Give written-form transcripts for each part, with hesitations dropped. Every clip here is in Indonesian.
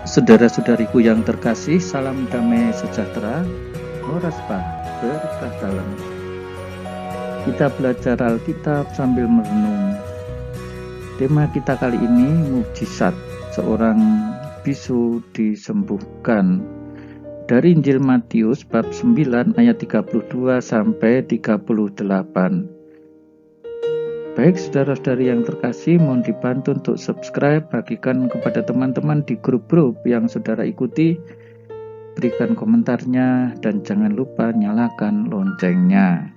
Saudara-saudariku yang terkasih, salam damai sejahtera, Horaspa, berkah dalam. Kita belajar Alkitab sambil merenung. Tema kita kali ini, mukjizat, seorang bisu disembuhkan. Dari Injil Matius bab 9 ayat 32 sampai 38. Baik saudara-saudari yang terkasih, mohon dibantu untuk subscribe, bagikan kepada teman-teman di grup-grup yang saudara ikuti, berikan komentarnya, dan jangan lupa nyalakan loncengnya.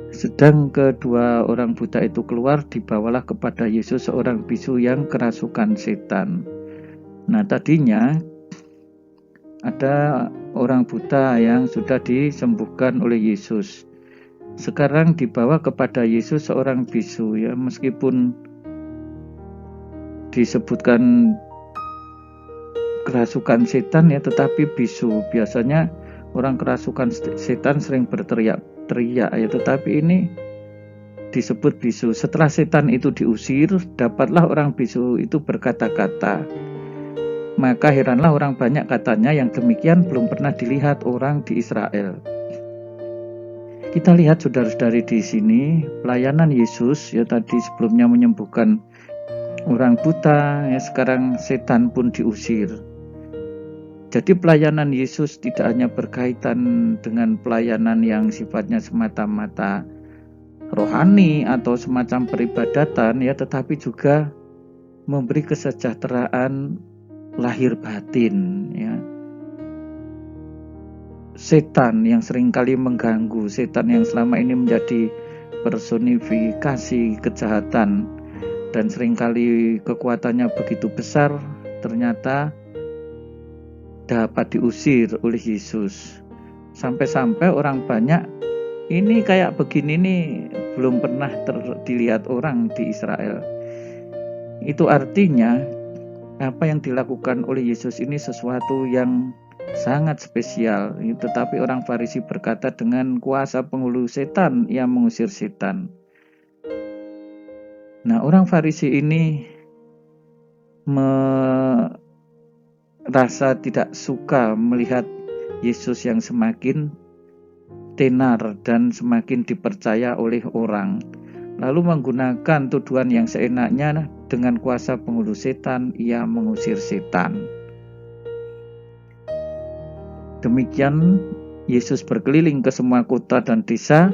Sedang kedua orang buta itu keluar, dibawalah kepada Yesus seorang bisu yang kerasukan setan. Nah, tadinya ada orang buta yang sudah disembuhkan oleh Yesus. Sekarang dibawa kepada Yesus seorang bisu, ya, meskipun disebutkan kerasukan setan, ya, tetapi bisu. Biasanya orang kerasukan setan sering berteriak-teriak, ya, tetapi ini disebut bisu. Setelah setan itu diusir, dapatlah orang bisu itu berkata-kata. Maka heranlah orang banyak, katanya, yang demikian belum pernah dilihat orang di Israel. Kita lihat saudara-saudari di sini pelayanan Yesus, ya, tadi sebelumnya menyembuhkan orang buta, ya, sekarang setan pun diusir. Jadi pelayanan Yesus tidak hanya berkaitan dengan pelayanan yang sifatnya semata-mata rohani atau semacam peribadatan, ya, tetapi juga memberi kesejahteraan lahir batin, ya. Setan yang seringkali mengganggu, setan yang selama ini menjadi personifikasi kejahatan dan seringkali kekuatannya begitu besar, ternyata dapat diusir oleh Yesus. Sampai-sampai orang banyak, ini kayak begini nih belum pernah dilihat orang di Israel. Itu artinya apa yang dilakukan oleh Yesus ini sesuatu yang sangat spesial. Tetapi orang Farisi berkata, dengan kuasa penghulu setan ia mengusir setan. Nah, orang Farisi ini merasa tidak suka melihat Yesus yang semakin tenar dan semakin dipercaya oleh orang, lalu menggunakan tuduhan yang seenaknya, dengan kuasa penghulu setan ia mengusir setan. Demikian Yesus berkeliling ke semua kota dan desa.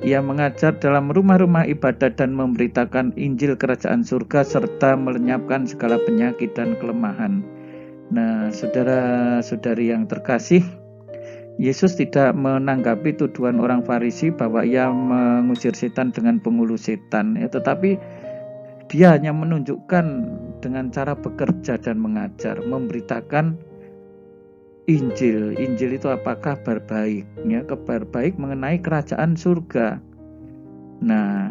Ia mengajar dalam rumah-rumah ibadat dan memberitakan Injil Kerajaan Surga serta melenyapkan segala penyakit dan kelemahan. Nah, saudara-saudari yang terkasih, Yesus tidak menanggapi tuduhan orang Farisi bahwa ia mengusir setan dengan penghulu setan, ya, tetapi dia hanya menunjukkan dengan cara bekerja dan mengajar, memberitakan Injil. Injil itu apa? Kabar baik, ya, kabar baik mengenai kerajaan surga. Nah,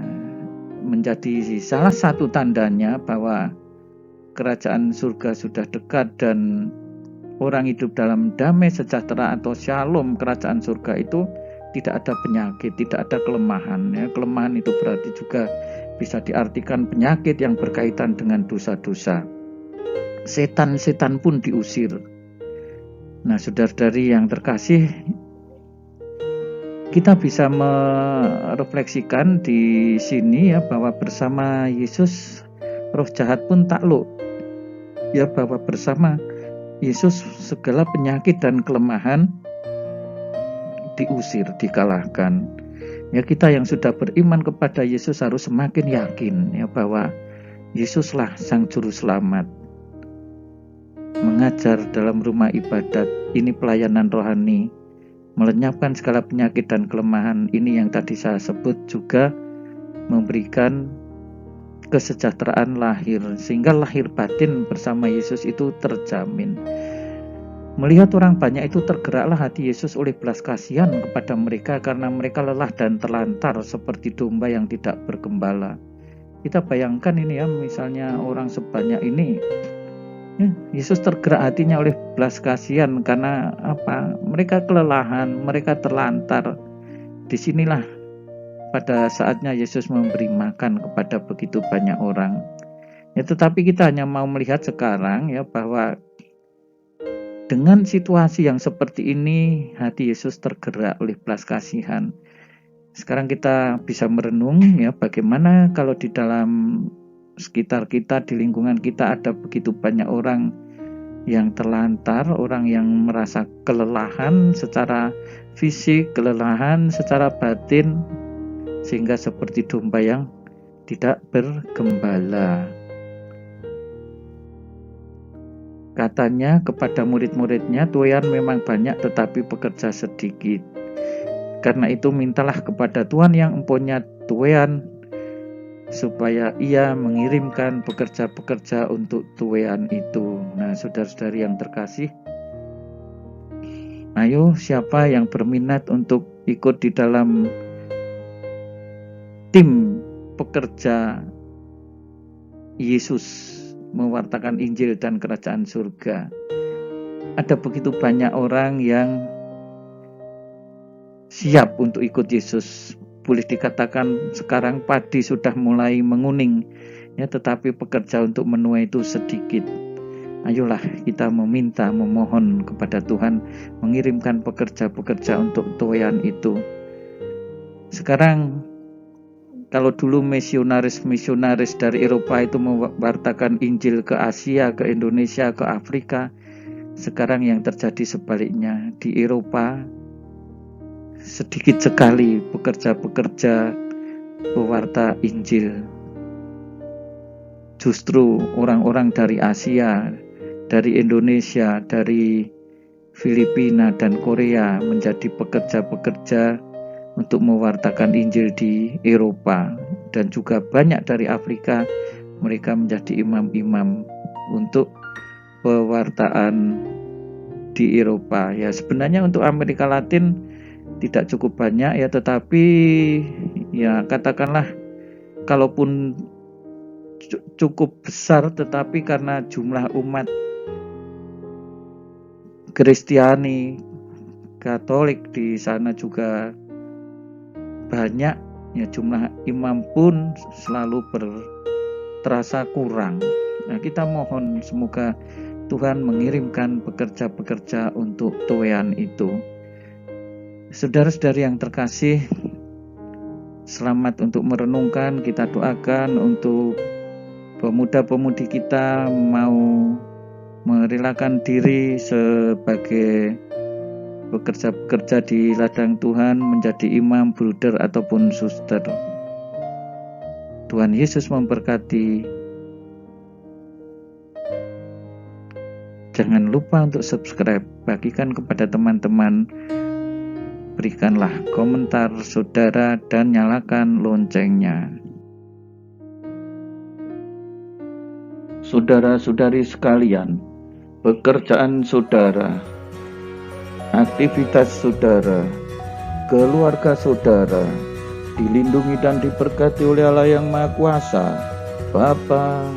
menjadi salah satu tandanya bahwa kerajaan surga sudah dekat dan orang hidup dalam damai sejahtera atau shalom kerajaan surga itu tidak ada penyakit, tidak ada kelemahan, ya. Kelemahan itu berarti juga bisa diartikan penyakit yang berkaitan dengan dosa-dosa. Setan-setan pun diusir. Nah, saudara-saudari yang terkasih, kita bisa merefleksikan di sini, ya, bahwa bersama Yesus roh jahat pun takluk, ya, bahwa bersama Yesus segala penyakit dan kelemahan diusir, dikalahkan. Ya, kita yang sudah beriman kepada Yesus harus semakin yakin, ya, bahwa Yesuslah Sang Juru Selamat. Mengajar dalam rumah ibadat, ini pelayanan rohani. Melenyapkan segala penyakit dan kelemahan, ini yang tadi saya sebut juga memberikan kesejahteraan lahir, sehingga lahir batin bersama Yesus itu terjamin. Melihat orang banyak itu, tergeraklah hati Yesus oleh belas kasihan kepada mereka karena mereka lelah dan terlantar seperti domba yang tidak bergembala. Kita bayangkan ini, ya, misalnya orang sebanyak ini, ya, Yesus tergerak hatinya oleh belas kasihan karena apa? Mereka kelelahan, mereka terlantar. Disinilah pada saatnya Yesus memberi makan kepada begitu banyak orang. Ya, tetapi kita hanya mau melihat sekarang ya bahwa dengan situasi yang seperti ini hati Yesus tergerak oleh belas kasihan. Sekarang kita bisa merenung ya bagaimana kalau di dalam sekitar kita, di lingkungan kita ada begitu banyak orang yang terlantar, orang yang merasa kelelahan secara fisik, kelelahan secara batin, sehingga seperti domba yang tidak bergembala. Katanya kepada murid-muridnya, tuaian memang banyak tetapi pekerja sedikit. Karena itu mintalah kepada Tuhan yang empunya tuaian, supaya ia mengirimkan pekerja-pekerja untuk tuaian itu. Nah, saudara-saudari yang terkasih, ayo siapa yang berminat untuk ikut di dalam tim pekerja Yesus mewartakan Injil dan kerajaan surga. Ada begitu banyak orang yang siap untuk ikut Yesus. Boleh dikatakan sekarang padi sudah mulai menguning, ya, tetapi pekerja untuk menuai itu sedikit. Ayolah kita memohon kepada Tuhan mengirimkan pekerja-pekerja untuk tuaian itu. Sekarang kalau dulu misionaris dari Eropa itu mewartakan Injil ke Asia, ke Indonesia, ke Afrika, sekarang yang terjadi sebaliknya. Di Eropa sedikit sekali pekerja-pekerja pewarta Injil. Justru orang-orang dari Asia, dari Indonesia, dari Filipina dan Korea menjadi pekerja-pekerja untuk mewartakan Injil di Eropa, dan juga banyak dari Afrika mereka menjadi imam-imam untuk pewartaan di Eropa. Ya, sebenarnya untuk Amerika Latin tidak cukup banyak ya, tetapi ya katakanlah kalaupun cukup besar, tetapi karena jumlah umat Kristiani Katolik di sana juga banyak, ya jumlah imam pun selalu terasa kurang. Nah, kita mohon semoga Tuhan mengirimkan pekerja-pekerja untuk tuaian itu. Saudara-saudari yang terkasih, selamat untuk merenungkan. Kita doakan untuk pemuda-pemudi kita mau merelakan diri sebagai bekerja di ladang Tuhan, menjadi imam, bruder ataupun suster. Tuhan Yesus memberkati. Jangan lupa untuk subscribe, bagikan kepada teman-teman, berikanlah komentar saudara dan nyalakan loncengnya. Saudara-saudari sekalian, pekerjaan saudara, aktivitas saudara, keluarga saudara dilindungi dan diberkati oleh Allah yang Maha Kuasa, Bapa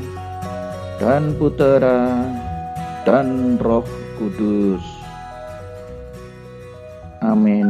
dan Putera dan Roh Kudus. Amin.